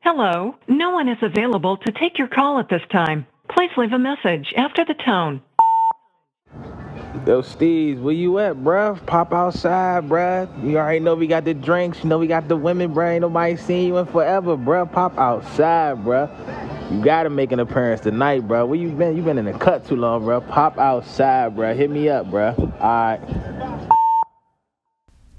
Hello, no one is available to take your call at this time. Please leave a message after the tone. Yo, Steez, where you at, bruh? Pop outside, bruh. You already know we got the drinks. You know we got the women, bruh. Ain't nobody seen you in forever, bruh. Pop outside, bruh. You gotta make an appearance tonight, bruh. Where you been? You been in the cut too long, bruh. Pop outside, bruh. Hit me up, bruh. All right.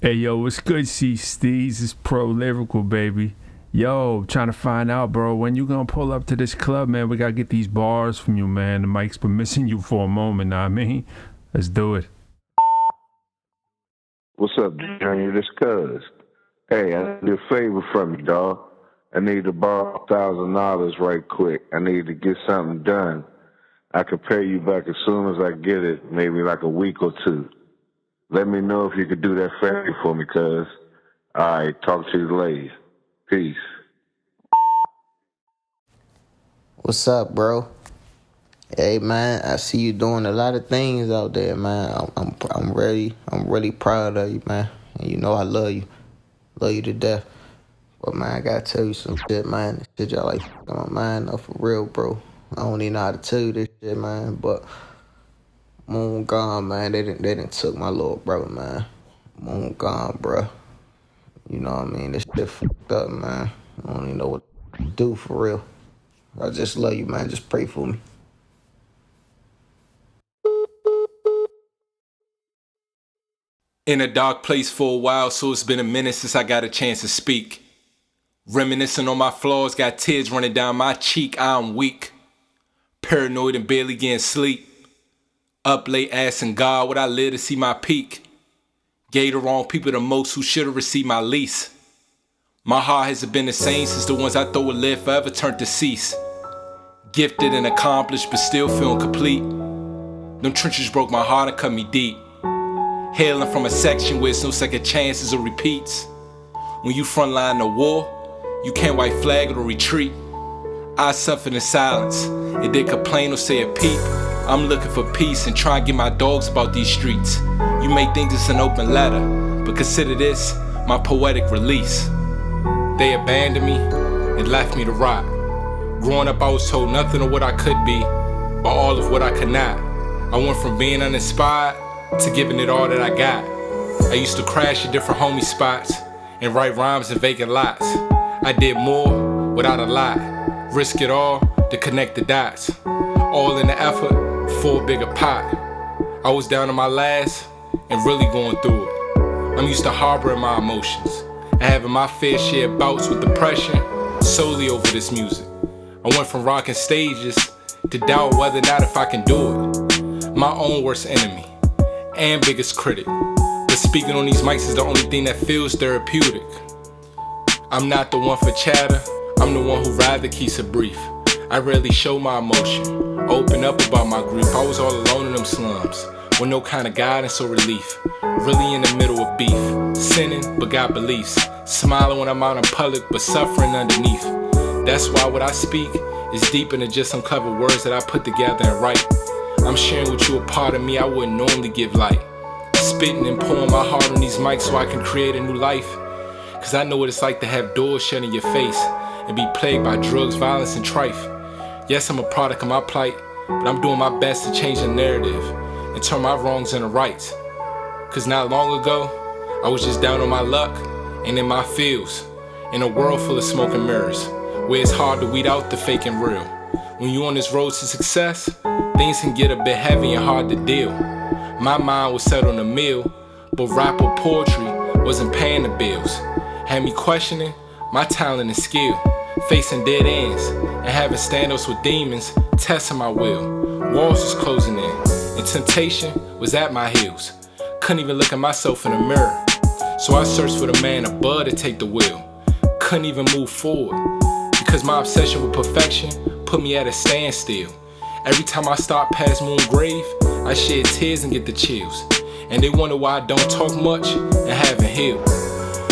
Hey, yo, what's good, C-STEEZE? It's Pro Lyrical, baby. Yo, trying to find out, bro, when you gonna pull up to this club, man? We gotta get these bars from you, man. The mic's been missing you for a moment, know what I mean? Let's do it. What's up, Junior? This Cuz. Hey, I need a favor from you, dog. I need to borrow $1,000 right quick. I need to get something done. I could pay you back as soon as I get it, maybe like a week or two. Let me know if you could do that favor for me, cuz. All right, talk to you later. Peace. What's up, bro? Hey, man, I see you doing a lot of things out there, man. I'm really proud of you, man. And you know I love you to death. But man, I gotta tell you some shit, man. This shit y'all like got my mind up for real, bro. I don't even know how to tell you this shit, man. But Moon gone, man. They didn't took my little brother, man. Moon gone, bro. You know what I mean? This shit fucked up, man. I don't even know what to do for real. I just love you, man. Just pray for me. In a dark place for a while, so it's been a minute since I got a chance to speak. Reminiscing on my flaws, got tears running down my cheek, I'm weak. Paranoid and barely getting sleep. Up late asking God would I live to see my peak. Gave the wrong people the most who should've received my least. My heart hasn't been the same since the ones I thought would live forever turned to cease. Gifted and accomplished but still feeling complete. Them trenches broke my heart and cut me deep. Hailing from a section where it's no second chances or repeats. When you frontline the war, you can't white flag or retreat. I suffered in silence and didn't complain or say a peep. I'm looking for peace and trying to get my dogs about these streets. You may think it's an open letter, but consider this my poetic release. They abandoned me and left me to rot. Growing up I was told nothing of what I could be, but all of what I could not. I went from being uninspired to giving it all that I got. I used to crash at different homie spots and write rhymes in vacant lots. I did more without a lot, risk it all to connect the dots. All in the effort for a bigger pot. I was down to my last and really going through it. I'm used to harboring my emotions and having my fair share of bouts with depression solely over this music. I went from rocking stages to doubt whether or not if I can do it. My own worst enemy and biggest critic. But speaking on these mics is the only thing that feels therapeutic. I'm not the one for chatter, I'm the one who rather keeps it brief. I rarely show my emotion, open up about my grief. I was all alone in them slums, with no kind of guidance or relief. Really in the middle of beef, sinning but got beliefs. Smiling when I'm out in public but suffering underneath. That's why what I speak is deeper than just some clever words that I put together and write. I'm sharing with you a part of me I wouldn't normally give light. Spitting and pouring my heart on these mics so I can create a new life. Cause I know what it's like to have doors shut in your face and be plagued by drugs, violence, and trife. Yes, I'm a product of my plight, but I'm doing my best to change the narrative and turn my wrongs into rights. Cause not long ago, I was just down on my luck and in my fields, in a world full of smoke and mirrors, where it's hard to weed out the fake and real. When you on this road to success, things can get a bit heavy and hard to deal. My mind was set on a meal, but rap or poetry wasn't paying the bills. Had me questioning my talent and skill, facing dead ends and having standups with demons, testing my will. Walls was closing in, and temptation was at my heels. Couldn't even look at myself in the mirror, so I searched for the man above to take the wheel. Couldn't even move forward, because my obsession with perfection put me at a standstill. Every time I stop past Moon Grave, I shed tears and get the chills. And they wonder why I don't talk much and haven't healed.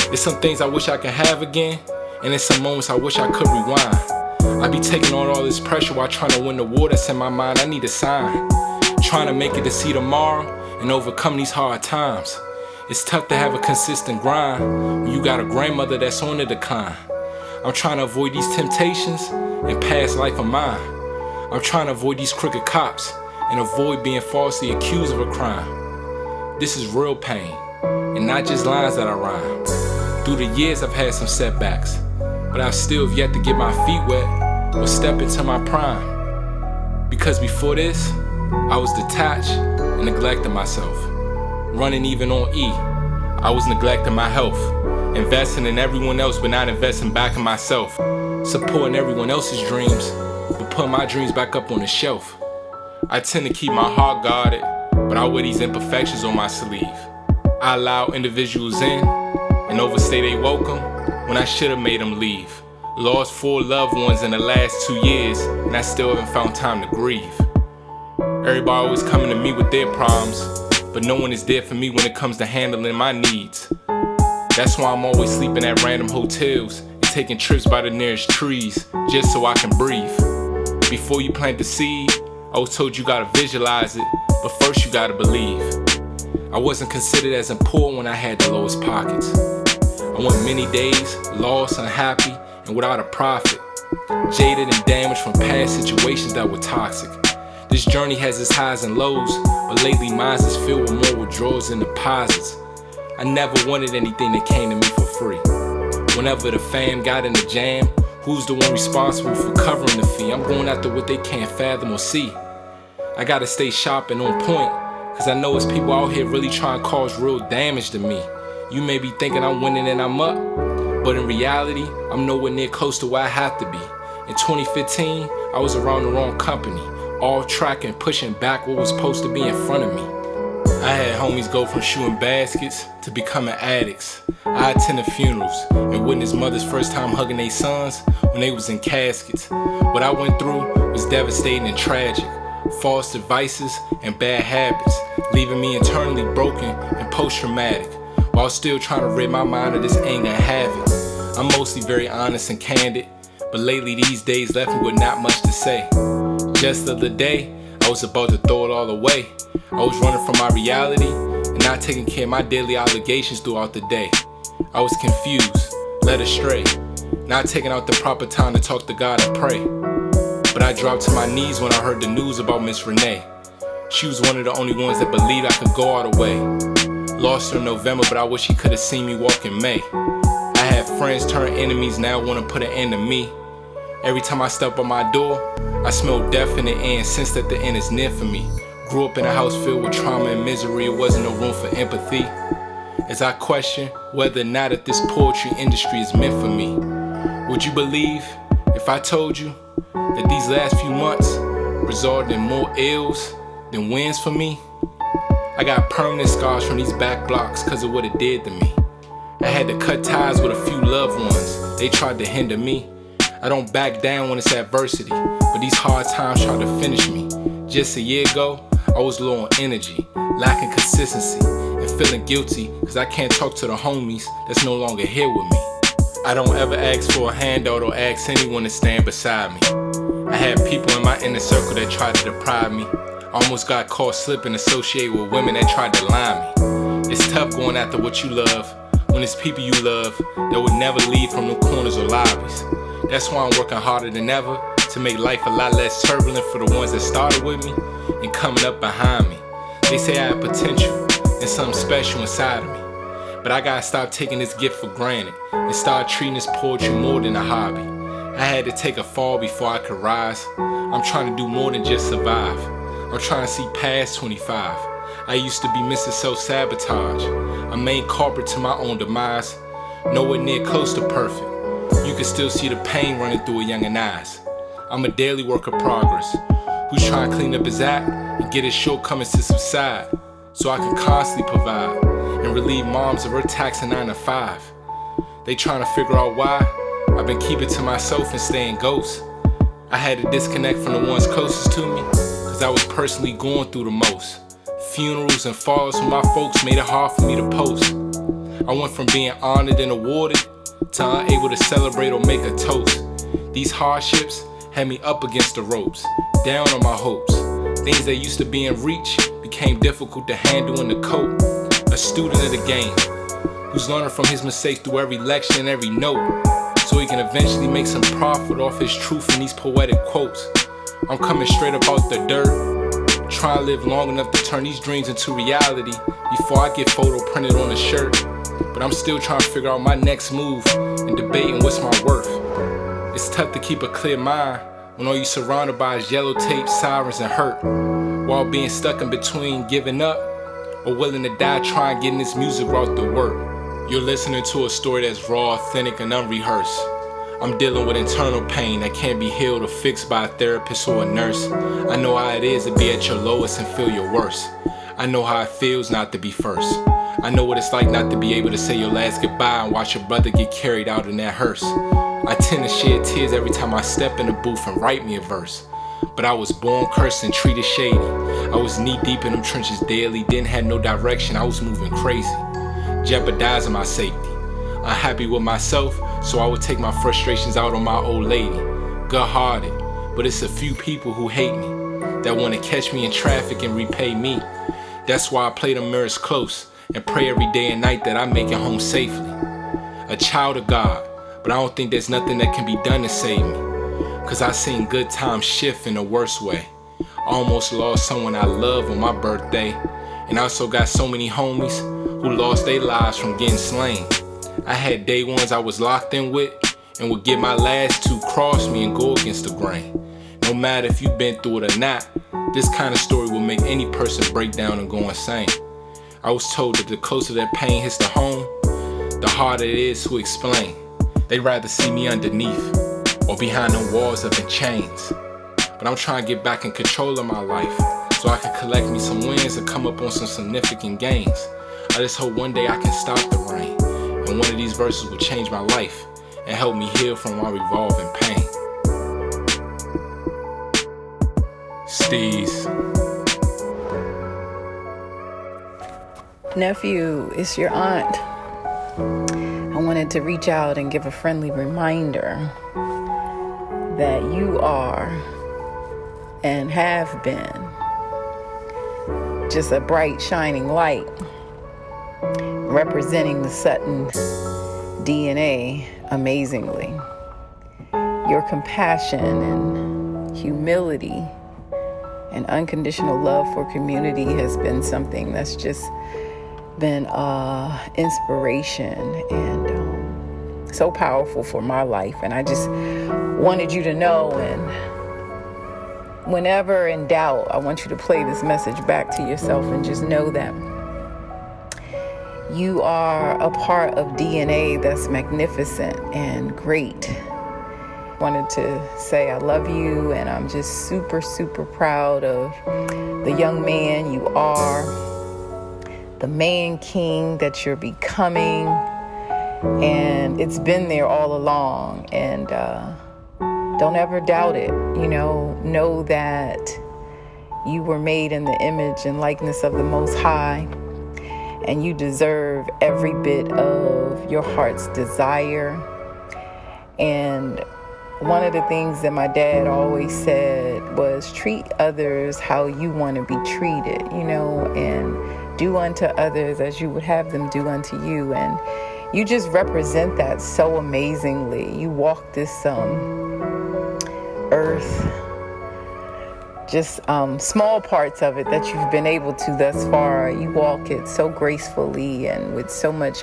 There's some things I wish I could have again, and there's some moments I wish I could rewind. I be taking on all this pressure while trying to win the war that's in my mind. I need a sign, trying to make it to see tomorrow and overcome these hard times. It's tough to have a consistent grind when you got a grandmother that's on the decline. I'm trying to avoid these temptations and past life of mine. I'm trying to avoid these crooked cops and avoid being falsely accused of a crime. This is real pain, and not just lines that I rhyme. Through the years I've had some setbacks, but I've still yet to get my feet wet or step into my prime. Because before this, I was detached and neglecting myself. Running even on E, I was neglecting my health. Investing in everyone else but not investing back in myself. Supporting everyone else's dreams, but putting my dreams back up on the shelf. I tend to keep my heart guarded, but I wear these imperfections on my sleeve. I allow individuals in and overstay they welcome when I should have made them leave. Lost 4 loved ones in the last 2 years, and I still haven't found time to grieve. Everybody always coming to me with their problems, but no one is there for me when it comes to handling my needs. That's why I'm always sleeping at random hotels and taking trips by the nearest trees just so I can breathe. Before you plant the seed, I was told you gotta visualize it, but first you gotta believe. I wasn't considered as important when I had the lowest pockets. I went many days, lost, unhappy, and without a profit. Jaded and damaged from past situations that were toxic. This journey has its highs and lows, but lately mine's is filled with more withdrawals than deposits. I never wanted anything that came to me for free. Whenever the fam got in the jam, who's the one responsible for covering the fee? I'm going after what they can't fathom or see. I gotta stay sharp and on point, cause I know it's people out here really trying to cause real damage to me. You may be thinking I'm winning and I'm up, but in reality, I'm nowhere near close to where I have to be. In 2015, I was around the wrong company, all track and pushing back what was supposed to be in front of me. I had homies go from shooting baskets to becoming addicts. I attended funerals and witnessed mothers first time hugging their sons when they was in caskets. What I went through was devastating and tragic. False devices and bad habits, leaving me internally broken and post-traumatic, while still trying to rid my mind of this anger and havoc. I'm mostly very honest and candid, but lately these days left me with not much to say. Just the other day, I was about to throw it all away. I was running from my reality and not taking care of my daily obligations throughout the day. I was confused, led astray, not taking out the proper time to talk to God and pray. But I dropped to my knees when I heard the news about Miss Renee. She was one of the only ones that believed I could go all the way. Lost her in November, but I wish she could have seen me walk in May. I had friends turn enemies, now want to put an end to me. Every time I step on my door, I smell death in the air and sense that the end is near for me. Grew up in a house filled with trauma and misery, it wasn't no room for empathy. As I question whether or not that this poetry industry is meant for me. Would you believe if I told you that these last few months resulted in more ills than wins for me? I got permanent scars from these back blocks cause of what it did to me. I had to cut ties with a few loved ones, they tried to hinder me. I don't back down when it's adversity, but these hard times tried to finish me. Just a year ago, I was low on energy, lacking consistency, and feeling guilty cause I can't talk to the homies that's no longer here with me. I don't ever ask for a handout or ask anyone to stand beside me. I had people in my inner circle that tried to deprive me. I almost got caught slipping associated with women that tried to lie me. It's tough going after what you love when it's people you love that would never leave from the corners or lobbies. That's why I'm working harder than ever to make life a lot less turbulent for the ones that started with me and coming up behind me. They say I have potential and something special inside of me, but I gotta stop taking this gift for granted and start treating this poetry more than a hobby. I had to take a fall before I could rise. I'm trying to do more than just survive. I'm trying to see past 25. I used to be Mr. Self-Sabotage, a main culprit to my own demise, nowhere near close to perfect. You can still see the pain running through a youngin' eyes. I'm a daily work of progress, who's trying to clean up his act and get his shortcomings to subside, so I can constantly provide and relieve moms of her taxing 9 to 5. They trying to figure out why I've been keeping to myself and staying ghost. I had to disconnect from the ones closest to me, cause I was personally going through the most. Funerals and falls from my folks made it hard for me to post. I went from being honored and awarded to unable to celebrate or make a toast. These hardships had me up against the ropes, down on my hopes. Things that used to be in reach became difficult to handle in the cope. A student of the game, who's learning from his mistakes through every lecture and every note. so he can eventually make some profit off his truth in these poetic quotes. I'm coming straight up out the dirt, trying to live long enough to turn these dreams into reality before I get photo printed on a shirt. But I'm still trying to figure out my next move and debating what's my worth. It's tough to keep a clear mind when all you surrounded by is yellow tape, sirens, and hurt, while being stuck in between giving up or willing to die trying getting this music route to work. You're listening to a story that's raw, authentic, and unrehearsed. I'm dealing with internal pain that can't be healed or fixed by a therapist or a nurse. I know how it is to be at your lowest and feel your worst. I know how it feels not to be first. I know what it's like not to be able to say your last goodbye and watch your brother get carried out in that hearse. I tend to shed tears every time I step in the booth and write me a verse. But I was born cursed and treated shady. I was knee deep in them trenches daily, didn't have no direction, I was moving crazy, jeopardizing my safety. Unhappy with myself, so I would take my frustrations out on my old lady. Good-hearted, but it's a few people who hate me, that want to catch me in traffic and repay me. That's why I play the mirrors close and pray every day and night that I make it home safely. A child of God, but I don't think there's nothing that can be done to save me, cause I seen good times shift in the worst way. I almost lost someone I love on my birthday, and I also got so many homies who lost their lives from getting slain. I had day ones I was locked in with and would get my last two cross me and go against the grain. No matter if you've been through it or not, this kind of story will make any person break down and go insane. I was told that the closer that pain hits the home, the harder it is to explain. They'd rather see me underneath or behind the walls up in chains. But I'm trying to get back in control of my life so I can collect me some wins and come up on some significant gains. I just hope one day I can stop the rain, and one of these verses will change my life and help me heal from my revolving pain. Steez. Nephew, it's your aunt. I wanted to reach out and give a friendly reminder that you are and have been just a bright, shining light representing the Sutton DNA amazingly. Your compassion and humility and unconditional love for community has been something that's just been inspiration and so powerful for my life. And I just wanted you to know, and whenever in doubt, I want you to play this message back to yourself and just know that you are a part of DNA that's magnificent and great. I wanted to say I love you, and I'm just super, super proud of the young man you are, the man king that you're becoming, and it's been there all along. And don't ever doubt it. Know that you were made in the image and likeness of the Most High, and you deserve every bit of your heart's desire. And one of the things that my dad always said was treat others how you want to be treated, and do unto others as you would have them do unto you. And you just represent that so amazingly. You walk this earth, just small parts of it that you've been able to thus far. You walk it so gracefully and with so much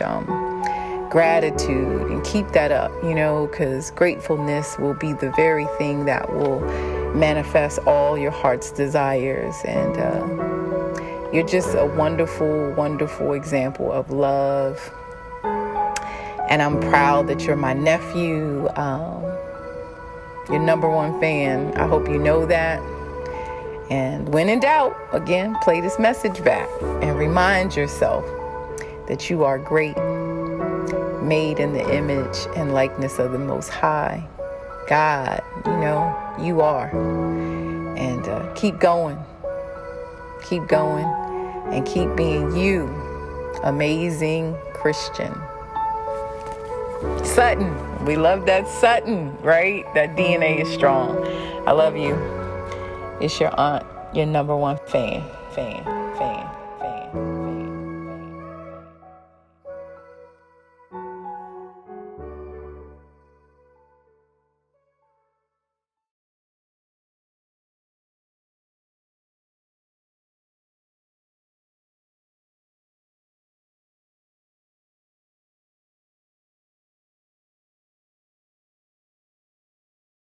gratitude, and keep that up, because gratefulness will be the very thing that will manifest all your heart's desires. And you're just a wonderful, wonderful example of love. And I'm proud that you're my nephew, your number one fan. I hope you know that. And when in doubt, again, play this message back and remind yourself that you are great, made in the image and likeness of the Most High God. You are. And keep going, and keep being you, amazing Christian. Sutton, we love that Sutton, right? That DNA is strong. I love you. It's your aunt, your number one fan.